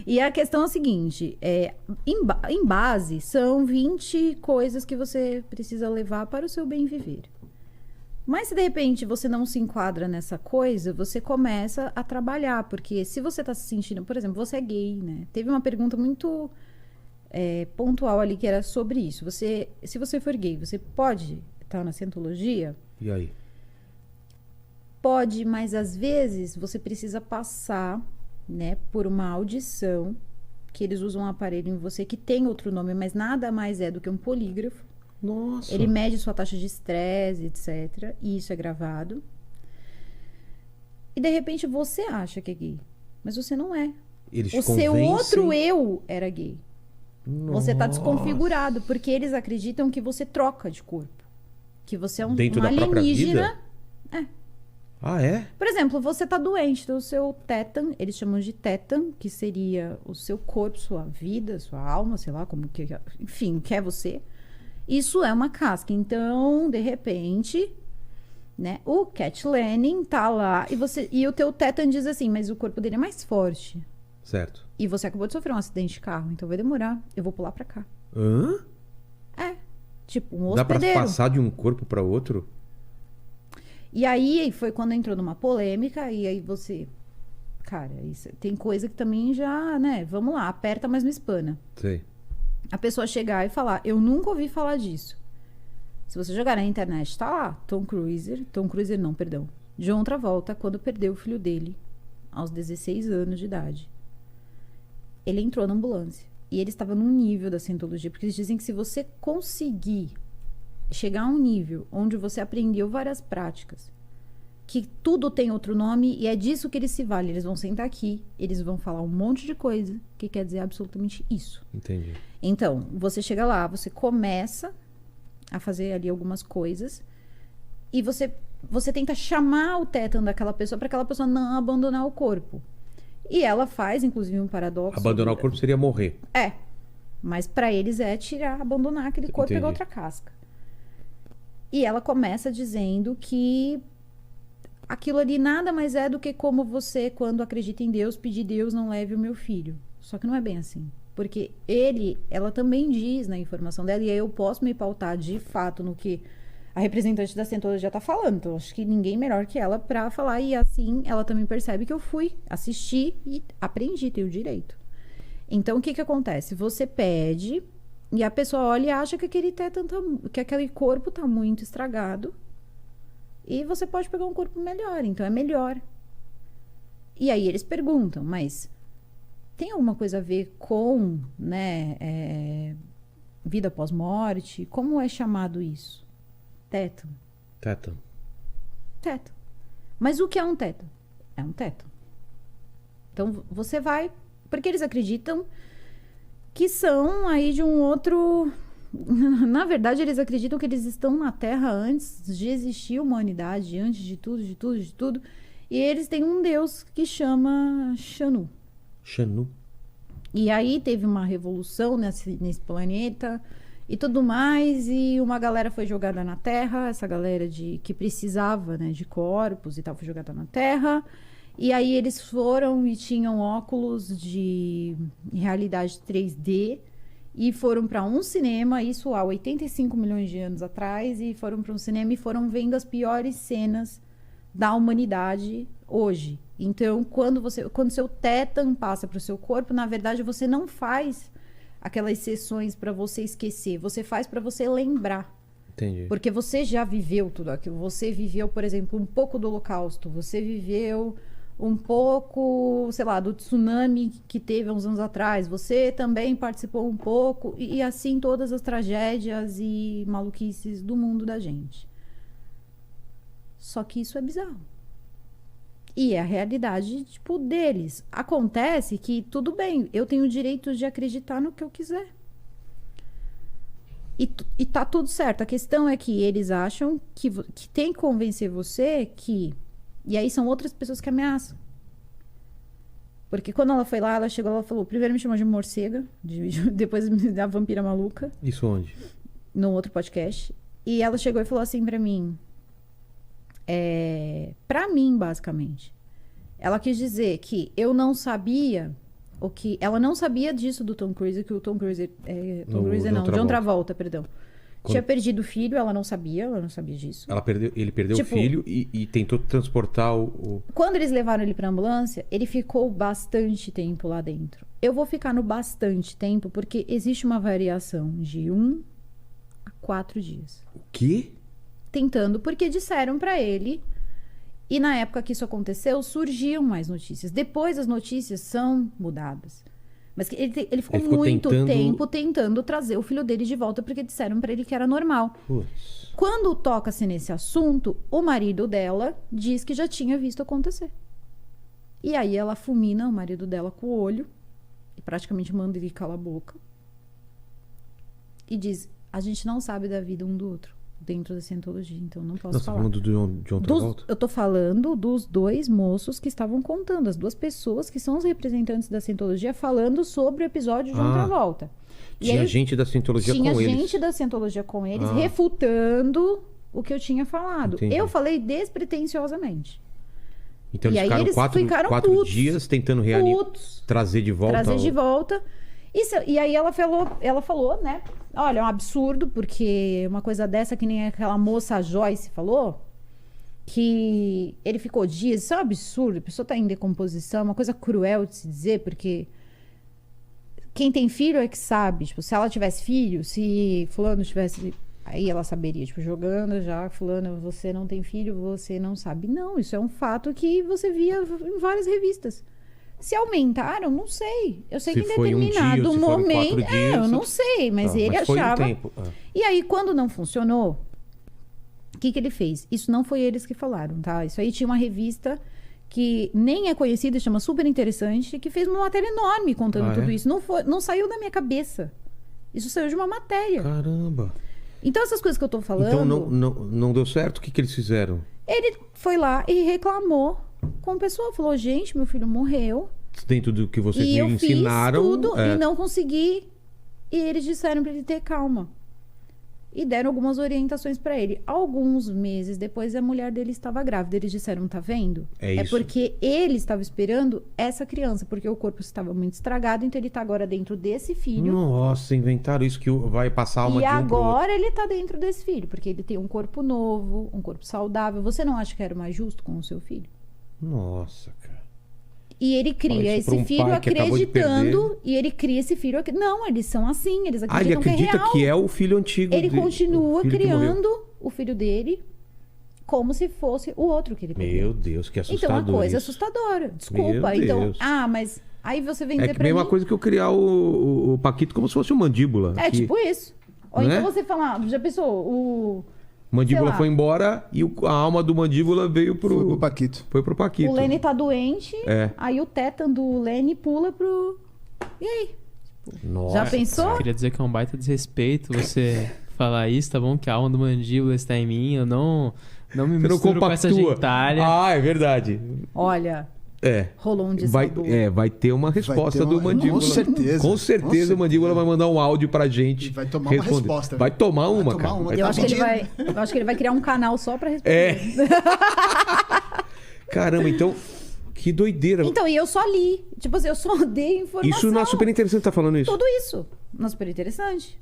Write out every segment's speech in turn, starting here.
E a questão é a seguinte, em base, são 20 coisas que você precisa levar para o seu bem viver. Mas se de repente você não se enquadra nessa coisa, você começa a trabalhar. Porque se você está se sentindo... Por exemplo, você é gay, né? Teve uma pergunta muito pontual ali que era sobre isso. Se você for gay, você pode estar na Scientologia? E aí? Pode, mas às vezes você precisa passar, né, por uma audição, que eles usam um aparelho em você que tem outro nome, mas nada mais é do que um polígrafo. Nossa. Ele mede sua taxa de estresse, etc. E isso é gravado. E de repente você acha que é gay, mas você não é. Eles te O seu convencem? outro eu era gay. Você tá Nossa. desconfigurado, porque eles acreditam que você troca de corpo. Que você é um Dentro uma da própria alienígena. vida? Ah, é? Por exemplo, você tá doente, então o seu tétan, eles chamam de tétan, que seria o seu corpo, sua vida, sua alma, sei lá, como que, enfim, que é você. Isso é uma casca. Então, de repente, né, o Cat Lanning tá lá e o teu tétan diz assim, mas o corpo dele é mais forte. Certo. E você acabou de sofrer um acidente de carro, então vai demorar. Eu vou pular pra cá. Hã? Tipo, um Dá pra hospedeiro. passar de um corpo pra outro? E aí foi quando entrou numa polêmica, e aí você... Cara, isso, tem coisa que também já, né? Vamos lá, aperta, mas não espana. Sei. A pessoa chegar e falar, eu nunca ouvi falar disso. Se você jogar na internet, tá lá, Tom Cruise não, perdão. John Travolta, quando perdeu o filho dele, aos 16 anos de idade. Ele entrou na ambulância. E ele estava num nível da Scientologia, porque eles dizem que se você conseguir chegar a um nível onde você aprendeu várias práticas, que tudo tem outro nome, e é disso que eles se valem. Eles vão sentar aqui, eles vão falar um monte de coisa, que quer dizer absolutamente isso. Entendi. Então, você chega lá, você começa a fazer ali algumas coisas, e você tenta chamar o tétano daquela pessoa para aquela pessoa não abandonar o corpo. E ela faz, inclusive, um paradoxo. Abandonar o corpo seria morrer. Mas para eles é tirar, abandonar aquele corpo e pegar outra casca. E ela começa dizendo que aquilo ali nada mais é do que como você, quando acredita em Deus, pedir Deus não leve o meu filho. Só que não é bem assim. Porque ela também diz na informação dela, e aí eu posso me pautar de fato no que a representante da Scientologia está falando. Então, acho que ninguém melhor que ela para falar. E assim, ela também percebe que eu fui assistir e aprendi, tenho o direito. Então, o que acontece? Você pede e a pessoa olha e acha que aquele corpo está muito estragado. E você pode pegar um corpo melhor, então é melhor. E aí eles perguntam, mas tem alguma coisa a ver com, né, vida pós-morte? Como é chamado isso? Tétano. Tétano. Tétano. Mas o que é um tétano? É um tétano. Então você vai... Porque eles acreditam que são aí de um outro... Na verdade, eles acreditam que eles estão na Terra antes de existir a humanidade, antes de tudo. E eles têm um deus que chama Xanu. Xanu. E aí teve uma revolução nesse planeta e tudo mais, e uma galera foi jogada na Terra, essa galera que precisava, né, de corpos e tal, foi jogada na Terra. E aí eles foram e tinham óculos de realidade 3D e foram para um cinema, isso há 85 milhões de anos atrás, e foram para um cinema e foram vendo as piores cenas da humanidade hoje. Então, quando seu tétano passa para o seu corpo, na verdade, você não faz aquelas sessões para você esquecer, você faz para você lembrar. Entendi. Porque você já viveu tudo aquilo. Você viveu, por exemplo, um pouco do Holocausto, você viveu um pouco, sei lá, do tsunami que teve há uns anos atrás, você também participou um pouco, e assim todas as tragédias e maluquices do mundo da gente. Só que isso é bizarro. E é a realidade, tipo, deles. Acontece que, tudo bem, eu tenho o direito de acreditar no que eu quiser. E tá tudo certo. A questão é que eles acham que tem que convencer você que... E aí são outras pessoas que ameaçam. Porque quando ela foi lá, ela chegou, ela falou... Primeiro me chamou de morcega, depois da vampira maluca. Isso onde? No outro podcast. E ela chegou e falou assim pra mim... Pra mim, basicamente. Ela quis dizer que eu não sabia Ela não sabia disso do Tom Cruise, que o Tom Cruise... John Travolta, perdão. Tinha perdido o filho, ela não sabia disso. Ele perdeu o filho e tentou transportar o... Quando eles levaram ele pra ambulância, ele ficou bastante tempo lá dentro. Eu vou ficar no bastante tempo porque existe uma variação de 1 a 4 dias. O quê? Tentando, porque disseram pra ele... E na época que isso aconteceu, surgiam mais notícias. Depois as notícias são mudadas. Mas ele ficou muito tempo tentando trazer o filho dele de volta, porque disseram pra ele que era normal. Putz. Quando toca-se nesse assunto, o marido dela diz que já tinha visto acontecer. E aí ela fulmina o marido dela com o olho, e praticamente manda ele calar a boca. E diz, a gente não sabe da vida um do outro. Dentro da Scientology, então não posso falar. Você tá falando do John Travolta? Eu tô falando dos 2 moços que estavam contando, as 2 pessoas que são os representantes da Scientology falando sobre o episódio de John Travolta. Tinha gente da Scientology com eles. Tinha gente da Scientology com eles, refutando o que eu tinha falado. Entendi. Eu falei despretensiosamente. Então eles ficaram 4 dias tentando trazer de volta. E aí ela falou, né? Olha, é um absurdo, porque uma coisa dessa, que nem aquela moça Joyce falou, que ele ficou dias, isso é um absurdo, a pessoa tá em decomposição, é uma coisa cruel de se dizer, porque quem tem filho é que sabe, tipo, se ela tivesse filho, se fulano tivesse, aí ela saberia, tipo, jogando já, fulano, você não tem filho, você não sabe. Não, isso é um fato que você via em várias revistas. Se aumentaram, não sei. Eu sei que em determinado momento... eu não sei, mas ele achava... E aí, quando não funcionou, o que ele fez? Isso não foi eles que falaram, tá? Isso aí tinha uma revista que nem é conhecida, chama Super Interessante, que fez uma matéria enorme contando tudo isso. Não saiu da minha cabeça. Isso saiu de uma matéria. Caramba! Então, essas coisas que eu tô falando... Então, não deu certo? O que eles fizeram? Ele foi lá e reclamou com o pessoal. Falou, gente, meu filho morreu. Dentro do que vocês me ensinaram. Fiz tudo e não consegui. E eles disseram pra ele ter calma. E deram algumas orientações pra ele. Alguns meses depois, a mulher dele estava grávida. Eles disseram, tá vendo? É porque ele estava esperando essa criança. Porque o corpo estava muito estragado. Então, ele tá agora dentro desse filho. Nossa, inventaram isso que vai passar uma de um pro outro. E agora ele tá dentro desse filho. Porque ele tem um corpo novo, um corpo saudável. Você não acha que era mais justo com o seu filho? Nossa, cara. E ele cria esse filho acreditando. E ele cria esse filho. Não, eles são assim. Eles acreditam ele acredita que é o filho antigo. Ele continua criando o filho dele como se fosse o outro que ele perdeu. Meu Deus, que assustador. Então, uma coisa assustadora. Desculpa. Então, mas aí você vem dizer pra mim... É a mesma coisa que eu criar o Paquito como se fosse o Mandíbula. Tipo isso. Ou então você falar, já pensou, o... Mandíbula foi embora e a alma do Mandíbula veio pro Paquito. Foi pro Paquito. O Lenny tá doente, aí o tétano do Lenny pula pro... E aí? Nossa. Já pensou? Eu queria dizer que é um baita desrespeito você falar isso, tá bom? Que a alma do Mandíbula está em mim, eu não me misturo com essa gentalha. É verdade. Olha... Rolou um dissabor. Vai ter uma resposta do Mandíbula. Com certeza o Mandíbula vai mandar um áudio pra gente. E vai tomar uma resposta. Vai tomar uma, cara. Eu acho que ele vai criar um canal só pra responder. Caramba, então... Que doideira. Então, e eu só li. Tipo assim, eu só dei informação. Isso não é Super Interessante tá falando isso? Tudo isso. Não é Super Interessante.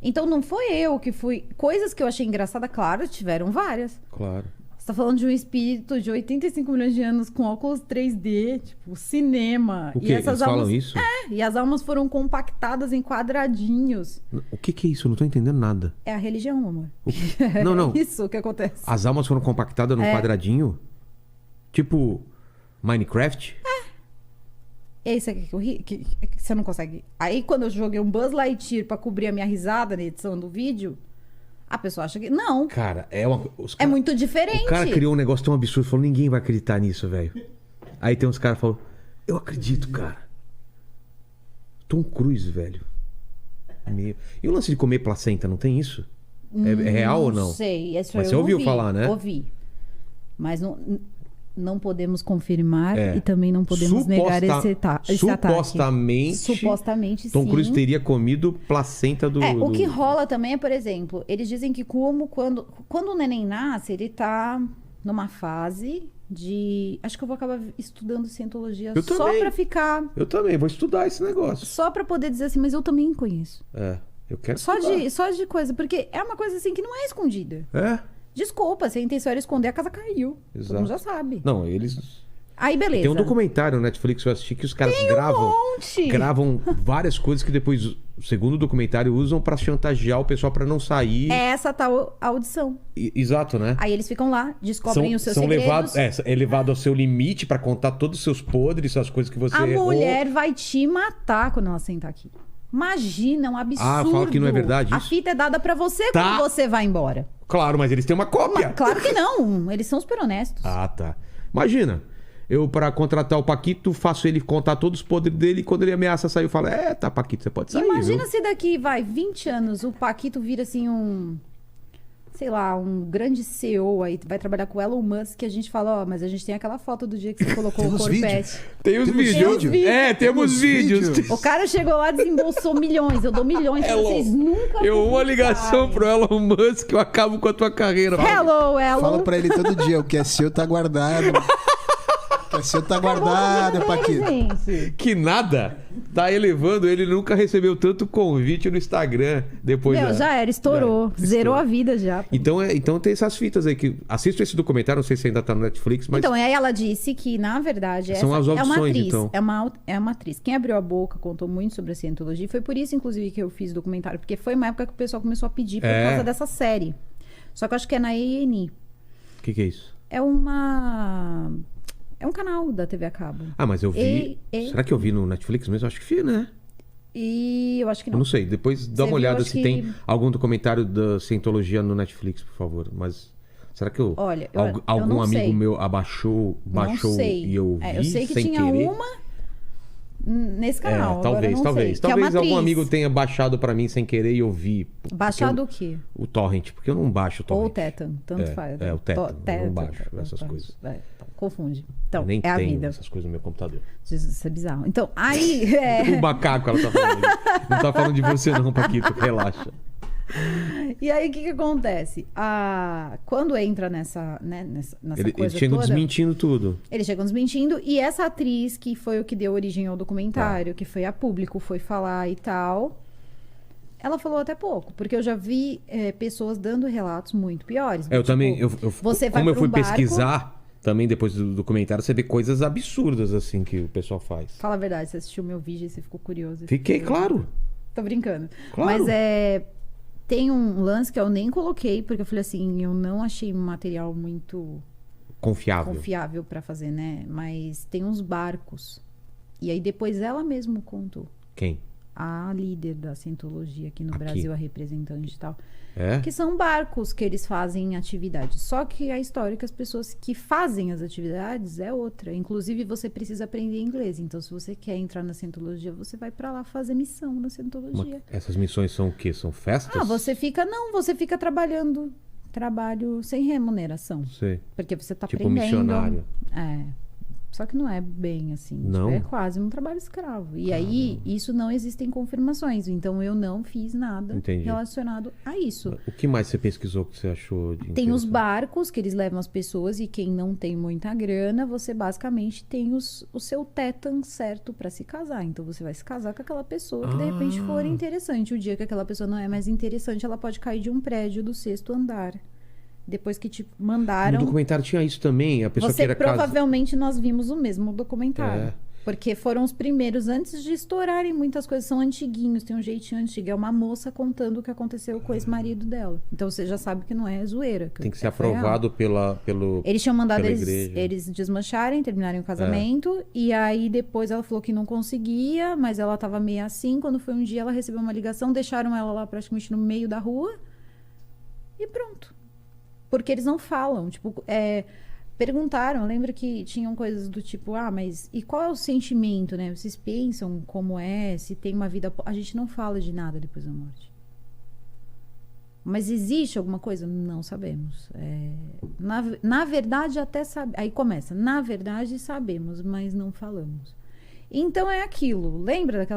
Então, não foi eu que fui... Coisas que eu achei engraçada, claro, tiveram várias. Claro. Você tá falando de um espírito de 85 milhões de anos com óculos 3D, tipo, cinema. O quê? Eles falam isso? E as almas foram compactadas em quadradinhos. O que é isso? Eu não tô entendendo nada. É a religião, amor. Não. É isso que acontece. As almas foram compactadas num quadradinho? Tipo Minecraft? É isso aqui que eu ri, que você não consegue... Aí, quando eu joguei um Buzz Lightyear pra cobrir a minha risada na edição do vídeo... A pessoa acha que... Não. Cara, é muito diferente. O cara criou um negócio tão absurdo. Falou, ninguém vai acreditar nisso, velho. Aí tem uns caras que falam, eu acredito, cara. Tom Cruise, velho. E o lance de comer placenta, não tem isso? É real ou não? Não sei. Mas você ouviu falar, né? Ouvi. Mas não podemos confirmar e também não podemos negar esse ataque. Supostamente, Tom Cruise teria comido placenta do... O que rola também é, por exemplo, eles dizem que quando o neném nasce, ele tá numa fase Acho que eu vou acabar estudando cientologia Eu só também. pra ficar... Eu também, vou estudar esse negócio. Só pra poder dizer assim, mas eu também conheço. Eu quero Só estudar. de coisa, porque é uma coisa assim que não é escondida. Desculpa, se a intenção era esconder, a casa caiu. Todo Exato. mundo já sabe. Não, eles... Aí, beleza. Tem um documentário no Netflix que eu assisti que os caras gravam várias coisas que depois, segundo o documentário, usam pra chantagear o pessoal pra não sair. É essa tal audição. Exato, né? Aí eles ficam lá, descobrem os seus são segredos. é levado ao seu limite pra contar todos os seus podres, as coisas que você A errou. mulher vai te matar quando ela sentar aqui. Imagina, é um absurdo. Fala que não é verdade A isso? fita é dada pra você Tá. quando você vai embora. Claro, mas eles têm uma cópia. Claro que não. Eles são super honestos. Tá. Imagina, eu pra contratar o Paquito, faço ele contar todos os podres dele e quando ele ameaça sair, eu falo, tá, Paquito, você pode sair, Imagina viu? se daqui, 20 anos, o Paquito vira assim sei lá, um grande CEO aí, vai trabalhar com o Elon Musk, e a gente fala, mas a gente tem aquela foto do dia que você colocou o Corpete. Tem os vídeos. Temos vídeos. O cara chegou lá e desembolsou milhões. Eu dou milhões pra vocês nunca Uma ligação pro Elon Musk, eu acabo com a tua carreira. Hello, Elon. Fala pra ele todo dia, o que é seu tá guardado. O que é seu tá guardado, Paquito. Gente. Que nada. Tá elevando, ele nunca recebeu tanto convite no Instagram depois Já era, estourou. Zerou a vida já. Então tem essas fitas aí que... Assista esse documentário, não sei se ainda tá no Netflix, mas... Então, aí ela disse que, na verdade, São as é uma audições, atriz. então. É uma atriz. Quem abriu a boca, contou muito sobre a cientologia. Foi por isso, inclusive, que eu fiz o documentário. Porque foi uma época que o pessoal começou a pedir por causa dessa série. Só que eu acho que é na A&E. O que é isso? É um canal da TV a cabo. Mas eu vi... Será que eu vi no Netflix mesmo? Acho que vi, né? E eu acho que Eu não. não sei. Depois dá uma olhada se tem algum documentário da cientologia no Netflix, por favor. Mas será que Olha, algum não amigo sei. meu baixou Não sei. e eu vi eu sei que sem tinha querer? uma nesse canal. Talvez. Agora eu não sei. Que é uma Talvez algum atriz. amigo tenha baixado pra mim sem querer e eu vi. Baixado o quê? O torrent, porque eu não baixo o torrent. Ou o Tetan, tanto faz. o Tetan, eu não baixo essas coisas. Confunde. Então, Eu nem é a tenho vida. essas coisas no meu computador. Isso é bizarro. Então, aí... O macaco, ela tá falando. Não tá falando de você não, Paquito, relaxa. E aí, o que acontece? Quando entra nessa Eles coisa chegam toda... desmentindo tudo. Eles chegam desmentindo. E essa atriz, que foi o que deu origem ao documentário, que foi a público, foi falar e tal... Ela falou até pouco, porque eu já vi pessoas dando relatos muito piores. Eu também... Você vai como eu pra fui um barco- pesquisar... Também depois do documentário, você vê coisas absurdas, assim, que o pessoal faz. Fala a verdade, você assistiu meu vídeo e você ficou curioso. Fiquei, claro. Tô brincando. Claro. Mas tem um lance que eu nem coloquei, porque eu falei assim, eu não achei um material muito Confiável. pra fazer, né? Mas tem uns barcos. E aí depois ela mesma contou. Quem? A líder da cientologia aqui no Brasil, a representante e tal. Que são barcos que eles fazem atividades. Só que a história é que as pessoas que fazem as atividades é outra. Inclusive, você precisa aprender inglês. Então, se você quer entrar na cientologia, você vai pra lá fazer missão na cientologia. Essas missões são o quê? São festas? Você fica trabalhando. Trabalho sem remuneração. Sei. Porque você tá Tipo aprendendo. missionário. Só que não é bem assim. Não? É quase um trabalho escravo. E aí, isso não existem confirmações. Então, eu não fiz nada relacionado a isso. O que mais você pesquisou que você achou de Tem os interessante? barcos que eles levam as pessoas. E quem não tem muita grana, você basicamente tem o seu tetan certo pra se casar. Então, você vai se casar com aquela pessoa que, de repente, for interessante. O dia que aquela pessoa não é mais interessante, ela pode cair de um prédio do 6º andar. Depois que te mandaram... No documentário tinha isso também, a pessoa que era provavelmente nós vimos o mesmo documentário. Porque foram os primeiros, antes de estourarem muitas coisas, são antiguinhos, tem um jeitinho antigo. É uma moça contando o que aconteceu com o ex-marido dela. Então você já sabe que não é zoeira. Tem que ser aprovado pelo... Eles tinham mandado igreja. eles desmancharem, terminarem o casamento. E aí depois ela falou que não conseguia, mas ela tava meio assim. Quando foi um dia, ela recebeu uma ligação, deixaram ela lá praticamente no meio da rua. E pronto. Porque eles não falam, tipo, perguntaram, lembra que tinham coisas do tipo, mas e qual é o sentimento, né? Vocês pensam como é, se tem uma vida... A gente não fala de nada depois da morte. Mas existe alguma coisa? Não sabemos. Na verdade, até sabe... Aí começa, na verdade sabemos, mas não falamos. Então é aquilo, lembra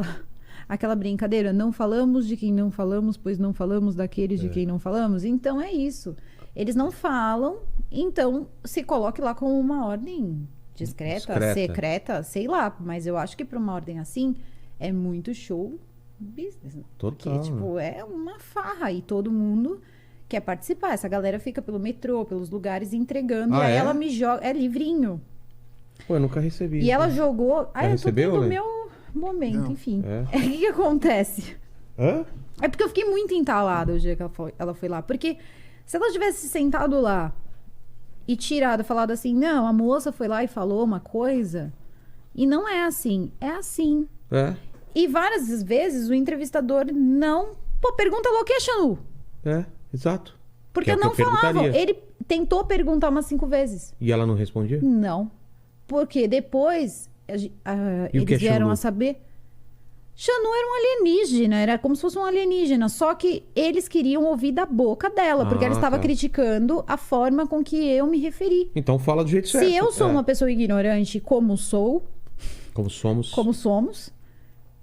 aquela brincadeira? Não falamos de quem não falamos, pois não falamos daqueles de quem não falamos? Então é isso. Eles não falam, então se coloque lá com uma ordem discreta, secreta, sei lá. Mas eu acho que para uma ordem assim é muito show business. Total. Porque, tipo, é uma farra e todo mundo quer participar. Essa galera fica pelo metrô, pelos lugares entregando. E aí ela me joga. É livrinho. Pô, eu nunca recebi. E ela jogou. Já recebeu, eu tô tendo Lê? o meu momento, Não. enfim. O que acontece? Hã? É porque eu fiquei muito entalada o dia que ela foi lá. Porque se ela tivesse sentado lá e tirado, falado assim, não, a moça foi lá e falou uma coisa. E não é assim. É assim. É. E várias vezes o entrevistador não... Pô, pergunta location. É, exato. Porque Que é o que não eu falavam. perguntaria. Ele tentou perguntar umas 5 vezes. E ela não respondia? Não. Porque depois E o que eles é vieram Xanu? a saber... Xanu era um alienígena, era como se fosse um alienígena. Só que eles queriam ouvir da boca dela, porque ela estava criticando a forma com que eu me referi. Então fala do jeito certo. Se eu sou uma pessoa ignorante, como sou, Como somos. como somos,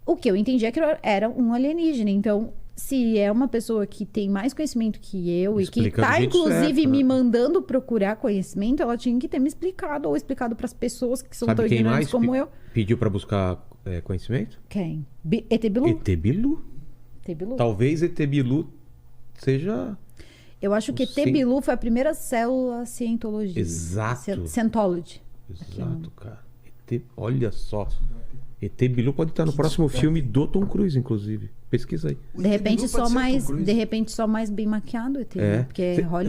o que eu entendi é que eu era um alienígena. Então, se é uma pessoa que tem mais conhecimento que eu Explica e que do tá, jeito inclusive, certo, me né? mandando procurar conhecimento, ela tinha que ter me explicado, ou explicado para as pessoas que são Sabe tão quem ignorantes mais como eu. pediu pra buscar conhecimento? Quem? ET Bilu? ET Bilu. ET Bilu. Talvez ET Bilu seja... Eu acho que ET Sim. Bilu foi a primeira célula cientologia. Exato. Scientology. Exato, cara. Olha só. ET Bilu pode estar no próximo filme do Tom Cruise, inclusive. Pesquisa aí. De repente, Bilu pode ser o Tom Cruise. de repente só mais bem maquiado, ET Bilu, É. porque Cê- Hollywood.